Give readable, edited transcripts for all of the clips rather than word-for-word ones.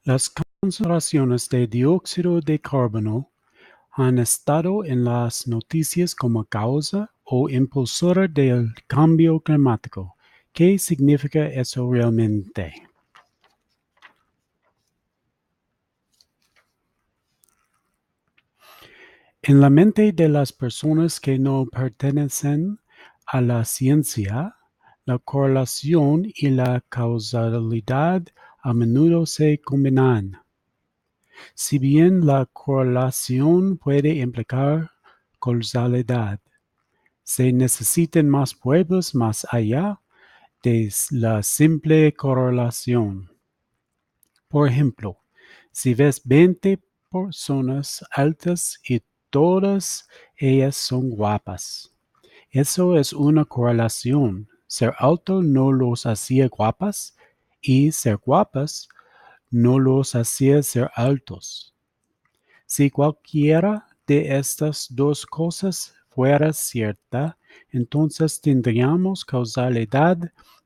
Las concentraciones de dióxido de carbono han estado en las noticias como causa o impulsora del cambio climático. ¿Qué significa eso realmente? En la mente de las personas que no pertenecen a la ciencia, la correlación y la causalidad a menudo se combinan. Si bien la correlación puede implicar causalidad, se necesitan más pruebas más allá de la simple correlación. Por ejemplo, si ves 20 personas altas y todas ellas son guapas, eso es una correlación. Ser alto no los hacía guapas y ser guapas no los hacía ser altos. Si cualquiera de estas dos cosas fuera cierta, entonces tendríamos causalidad,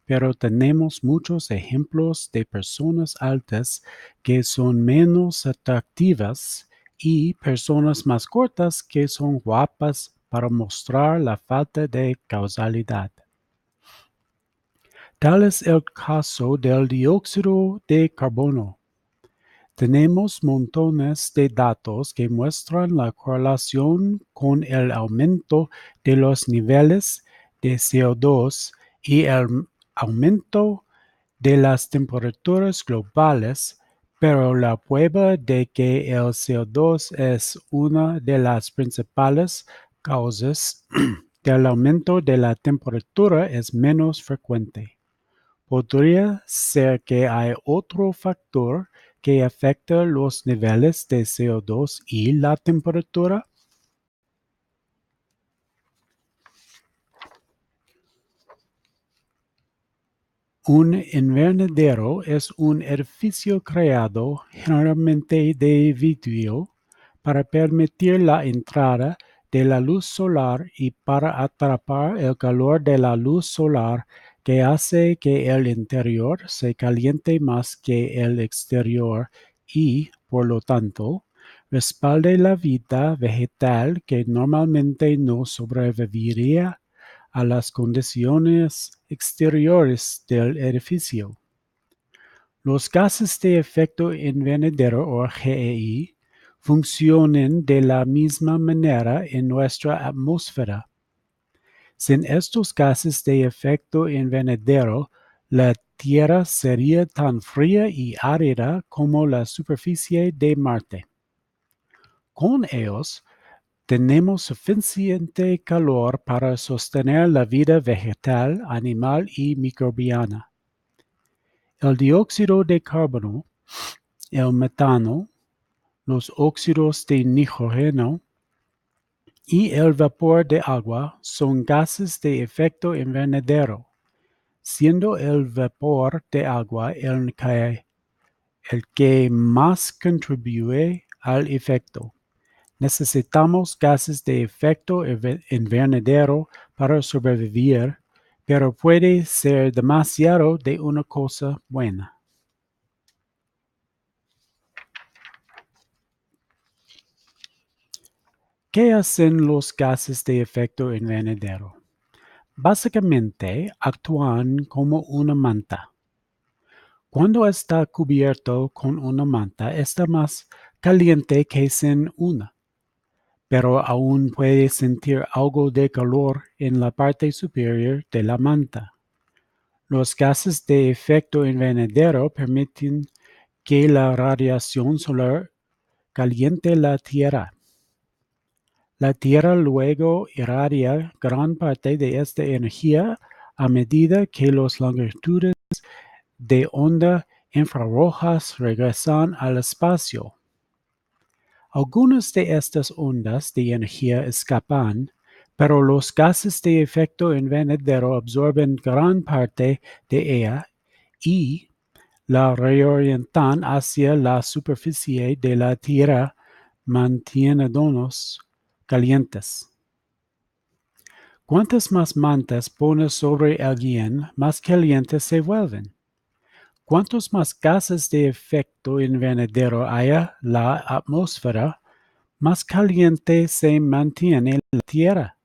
pero tenemos muchos ejemplos de personas altas que son menos atractivas y personas más cortas que son guapas para mostrar la falta de causalidad. Tal es el caso del dióxido de carbono. Tenemos montones de datos que muestran la correlación con el aumento de los niveles de CO2 y el aumento de las temperaturas globales, pero la prueba de que el CO2 es una de las principales causas del aumento de la temperatura es menos frecuente. Podría ser que hay otro factor que afecta los niveles de CO2 y la temperatura. Un invernadero es un edificio creado generalmente de vidrio para permitir la entrada de la luz solar y para atrapar el calor de la luz solar que hace que el interior se caliente más que el exterior y, por lo tanto, respalde la vida vegetal que normalmente no sobreviviría a las condiciones exteriores del edificio. Los gases de efecto invernadero o GEI funcionan de la misma manera en nuestra atmósfera. Sin estos gases de efecto invernadero, la Tierra sería tan fría y árida como la superficie de Marte. Con ellos, tenemos suficiente calor para sostener la vida vegetal, animal y microbiana. El dióxido de carbono, el metano, los óxidos de nitrógeno y el vapor de agua son gases de efecto invernadero, siendo el vapor de agua el que más contribuye al efecto. Necesitamos gases de efecto invernadero para sobrevivir, pero puede ser demasiado de una cosa buena. ¿Qué hacen los gases de efecto invernadero? Básicamente actúan como una manta. Cuando está cubierto con una manta, está más caliente que sin una, pero aún puede sentir algo de calor en la parte superior de la manta. Los gases de efecto invernadero permiten que la radiación solar caliente la Tierra. La Tierra luego irradia gran parte de esta energía a medida que las longitudes de onda infrarrojas regresan al espacio. Algunas de estas ondas de energía escapan, pero los gases de efecto invernadero absorben gran parte de ella y la reorientan hacia la superficie de la Tierra, manteniéndonos calientes. Cuantas más mantas pones sobre alguien, más calientes se vuelven. Cuantos más gases de efecto invernadero haya en la atmósfera, más caliente se mantiene la Tierra.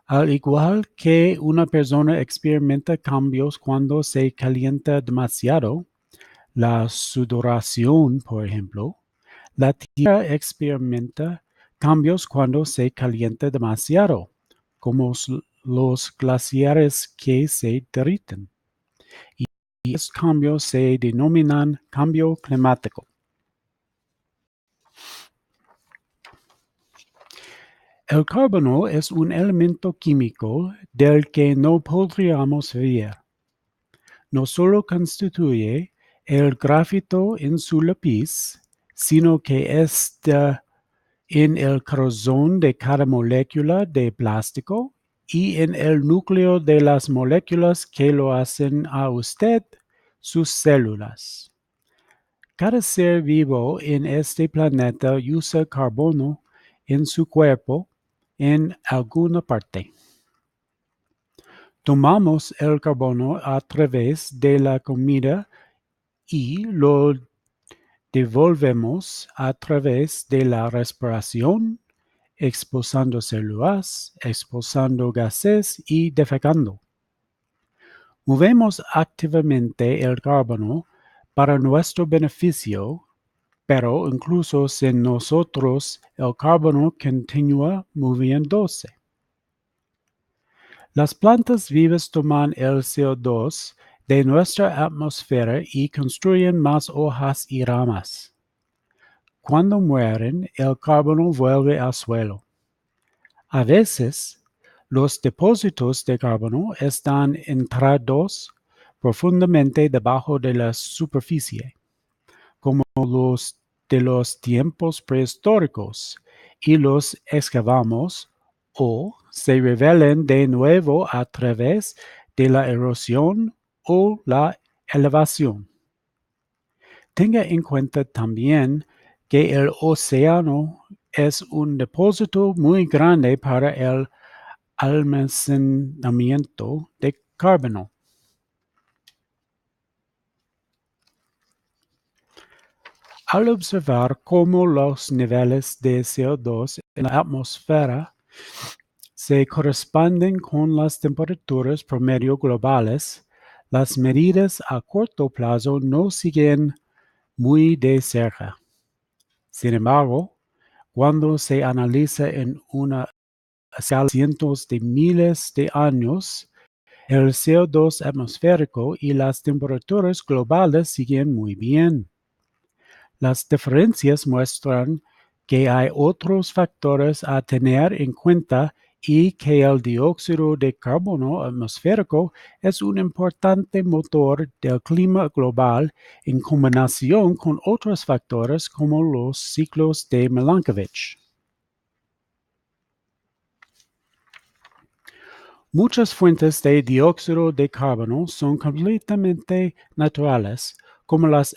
Al igual que una persona experimenta cambios cuando se calienta demasiado, la sudoración, por ejemplo, la Tierra experimenta cambios cuando se calienta demasiado, como los glaciares que se derriten. Y estos cambios se denominan cambio climático. El carbono es un elemento químico del que no podríamos vivir. No solo constituye el grafito en su lápiz, sino que está en el corazón de cada molécula de plástico y en el núcleo de las moléculas que lo hacen a usted, sus células. Cada ser vivo en este planeta usa carbono en su cuerpo en alguna parte. Tomamos el carbono a través de la comida y lo devolvemos a través de la respiración, expulsando células, expulsando gases y defecando. Movemos activamente el carbono para nuestro beneficio, pero incluso sin nosotros el carbono continúa moviéndose. Las plantas vivas toman el CO2 de nuestra atmósfera y construyen más hojas y ramas. Cuando mueren, el carbono vuelve al suelo. A veces, los depósitos de carbono están enterrados profundamente debajo de la superficie, como los de los tiempos prehistóricos, y los excavamos o se revelan de nuevo a través de la erosión o la elevación. Tenga en cuenta también que el océano es un depósito muy grande para el almacenamiento de carbono. Al observar cómo los niveles de CO2 en la atmósfera se corresponden con las temperaturas promedio globales, las medidas a corto plazo no siguen muy de cerca. Sin embargo, cuando se analiza en una escala de cientos de miles de años, el CO2 atmosférico y las temperaturas globales siguen muy bien. Las diferencias muestran que hay otros factores a tener en cuenta y que el dióxido de carbono atmosférico es un importante motor del clima global en combinación con otros factores como los ciclos de Milankovitch. Muchas fuentes de dióxido de carbono son completamente naturales, como las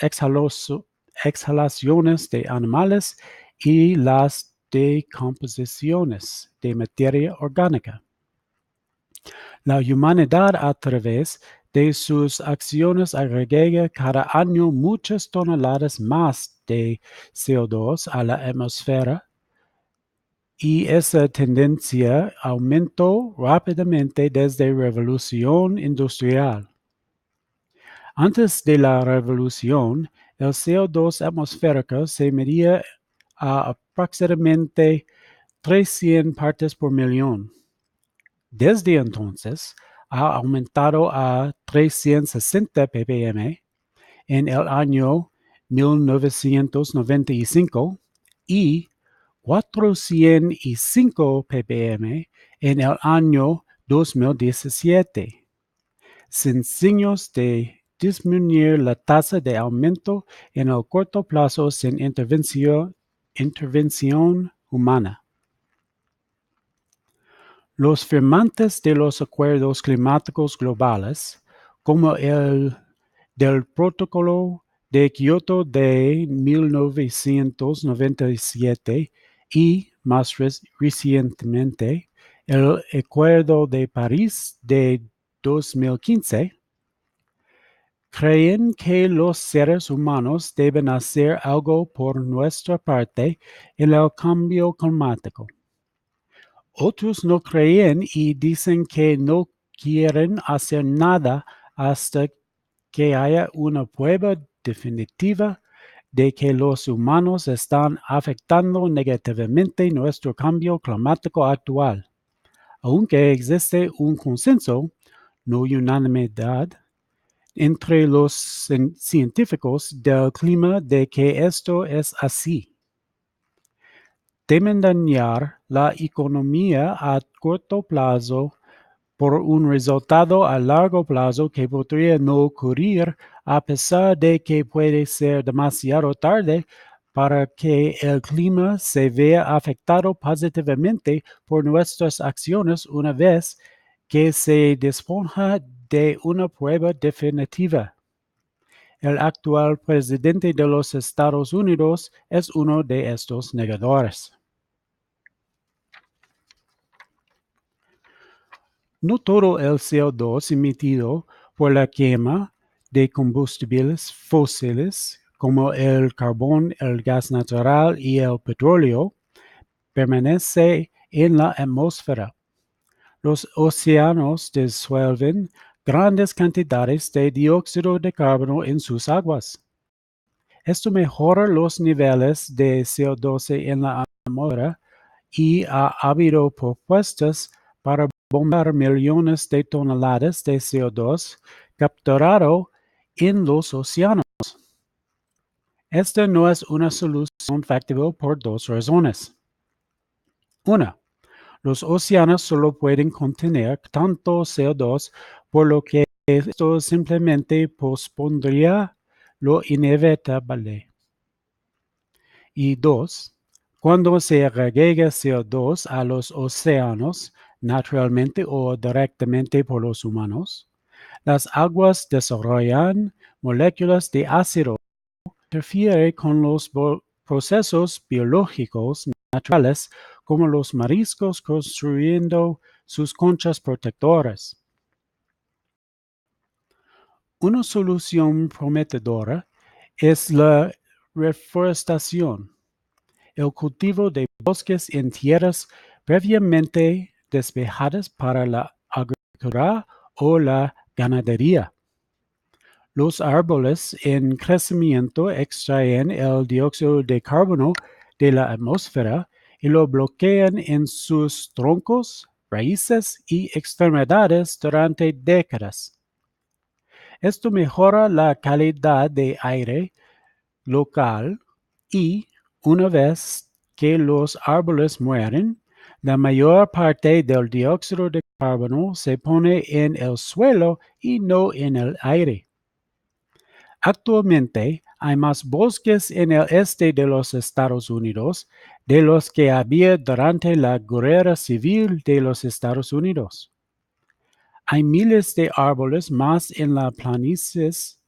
exhalaciones de animales y las decomposiciones de materia orgánica. La humanidad a través de sus acciones agrega cada año muchas toneladas más de CO2 a la atmósfera y esa tendencia aumentó rápidamente desde la Revolución Industrial. Antes de la revolución, el CO2 atmosférico se medía a aproximadamente 300 partes por millón. Desde entonces, ha aumentado a 360 ppm en el año 1995 y 405 ppm en el año 2017, sin signos de disminuir la tasa de aumento en el corto plazo sin intervención humana. Los firmantes de los acuerdos climáticos globales, como el del Protocolo de Kioto de 1997 y, más recientemente, el Acuerdo de París de 2015, creen que los seres humanos deben hacer algo por nuestra parte en el cambio climático. Otros no creen y dicen que no quieren hacer nada hasta que haya una prueba definitiva de que los humanos están afectando negativamente nuestro cambio climático actual. Aunque existe un consenso, no unanimidad, entre los científicos del clima de que esto es así. Temen dañar la economía a corto plazo por un resultado a largo plazo que podría no ocurrir a pesar de que puede ser demasiado tarde para que el clima se vea afectado positivamente por nuestras acciones una vez que se disponga de una prueba definitiva. El actual presidente de los Estados Unidos es uno de estos negadores. No todo el CO2 emitido por la quema de combustibles fósiles, como el carbón, el gas natural y el petróleo, permanece en la atmósfera. Los océanos disuelven grandes cantidades de dióxido de carbono en sus aguas. Esto mejora los niveles de CO2 en la atmósfera y ha habido propuestas para bombear millones de toneladas de CO2 capturado en los océanos. Esta no es una solución factible por dos razones. Una, los océanos solo pueden contener tanto CO2, por lo que esto simplemente pospondría lo inevitable. Y dos, cuando se agrega CO2 a los océanos, naturalmente o directamente por los humanos, las aguas desarrollan moléculas de ácido que interfieren con los procesos biológicos naturales como los mariscos construyendo sus conchas protectoras. Una solución prometedora es la reforestación, el cultivo de bosques en tierras previamente despejadas para la agricultura o la ganadería. Los árboles en crecimiento extraen el dióxido de carbono de la atmósfera y lo bloquean en sus troncos, raíces y extremidades durante décadas. Esto mejora la calidad de aire local y, una vez que los árboles mueren, la mayor parte del dióxido de carbono se pone en el suelo y no en el aire. Actualmente hay más bosques en el este de los Estados Unidos de los que había durante la Guerra Civil de los Estados Unidos. Hay miles de árboles más en las planicies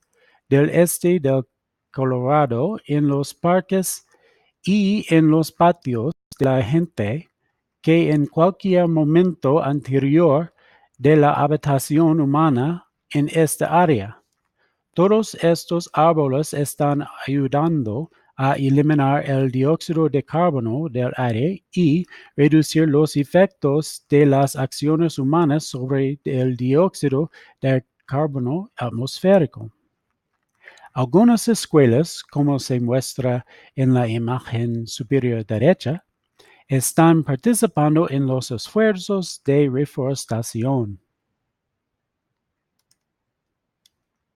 del este del Colorado, en los parques y en los patios de la gente que en cualquier momento anterior de la habitación humana en esta área. Todos estos árboles están ayudando a eliminar el dióxido de carbono del aire y reducir los efectos de las acciones humanas sobre el dióxido de carbono atmosférico. Algunas escuelas, como se muestra en la imagen superior derecha, están participando en los esfuerzos de reforestación.